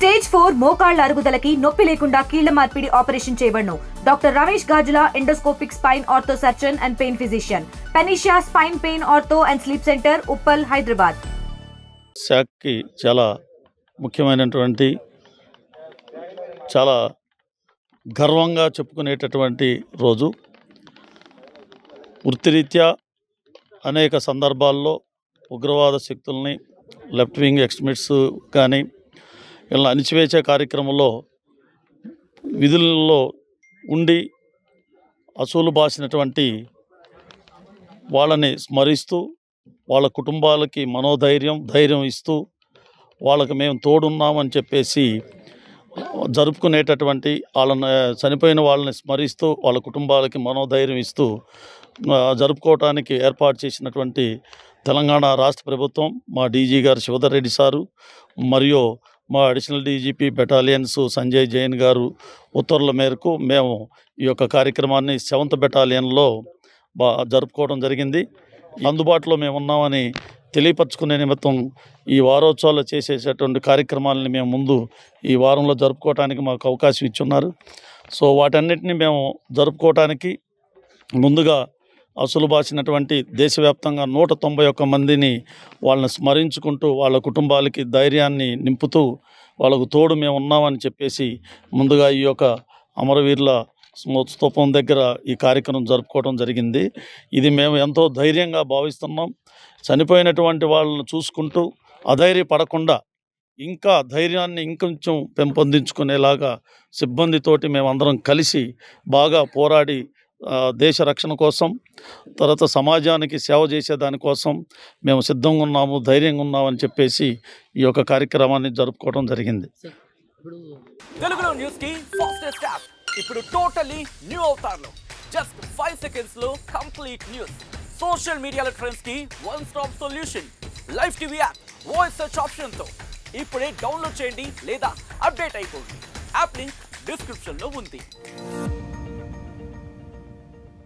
Stage 4 మోకాళ్ల అరుగుదలకి నొప్పి లేకుండా కీళ్ల మార్పిడి ఆపరేషన్ చేయబడును. Doctor Ramesh Gajula, endoscopic spine ortho surgeon and pain physician, పెనిషియా spine pain ortho and sleep centre, Uppal, Hyderabad. శాఖకి చాలా ముఖ్యమైనటువంటి, చాలా గర్వంగా చెప్పుకునేటటువంటి రోజు. వృత్తిరీత్యా అనేక సందర్భాల్లో ఉగ్రవాద శక్తుల్ని, లెఫ్ట్ వింగ్ ఎక్స్ట్రీమిస్ట్స్ కానీ ఇలా అణిచివేసే కార్యక్రమంలో విధుల్లో ఉండి అసూలు బాసినటువంటి వాళ్ళని స్మరిస్తూ, వాళ్ళ కుటుంబాలకి ధైర్యం ఇస్తూ, వాళ్ళకి మేము తోడున్నామని చెప్పేసి జరుపుకునేటటువంటి, వాళ్ళని చనిపోయిన వాళ్ళని స్మరిస్తూ వాళ్ళ కుటుంబాలకి మనోధైర్యం ఇస్తూ జరుపుకోవటానికి ఏర్పాటు చేసినటువంటి తెలంగాణ రాష్ట్ర ప్రభుత్వం, మా డీజీ గారు శివధర్ రెడ్డి సారు, మరియు మా additional DGP battalions Sanjay Jain గారు ఉత్తర్వుల మేరకు మేము ఈ యొక్క కార్యక్రమాన్ని 7th బెటాలియన్లో జరుపుకోవడం జరిగింది. అందుబాటులో మేము ఉన్నామని తెలియపరచుకునే నిమిత్తం ఈ వారోత్సవాలు చేసేటటువంటి కార్యక్రమాలని మేము ముందు ఈ వారంలో జరుపుకోవడానికి మాకు అవకాశం ఇచ్చున్నారు. సో వాటన్నిటిని మేము జరుపుకోవటానికి ముందుగా అసలు బాసినటువంటి దేశవ్యాప్తంగా 191 మందిని వాళ్ళని స్మరించుకుంటూ, వాళ్ళ కుటుంబాలకి ధైర్యాన్ని నింపుతూ, వాళ్ళకు తోడు మేము ఉన్నామని చెప్పేసి ముందుగా ఈ యొక్క అమరవీరుల స్తూపం దగ్గర ఈ కార్యక్రమం జరుపుకోవడం జరిగింది. ఇది మేము ఎంతో ధైర్యంగా భావిస్తున్నాం. చనిపోయినటువంటి వాళ్ళని చూసుకుంటూ అధైర్యపడకుండా ఇంకా ధైర్యాన్ని ఇంకొంచెం పెంపొందించుకునేలాగా సిబ్బందితోటి మేమందరం కలిసి బాగా పోరాడి దేశ రక్షణ కోసం, తర్వాత సమాజానికి సేవ చేసే దానికోసం మేము సిద్ధంగా ఉన్నాము, ధైర్యంగా ఉన్నామని చెప్పేసి ఈ యొక్క కార్యక్రమాన్ని జరుపుకోవడం జరిగింది. తెలుగులో న్యూస్ కి ఫాస్టెస్ట్ యాప్ ఇప్పుడు టోటల్లీ న్యూ అవతార్లో జస్ట్ 5 seconds లో కంప్లీట్ న్యూస్, సోషల్ మీడియాలో ట్రెండ్స్ కి one stop solution, live TV app, voice search option తో ఇప్పుడే డౌన్లోడ్ చేయండి లేదా అప్డేట్ అయిపోండి. యాప్ లింక్ డిస్క్రిప్షన్ లో ఉంది.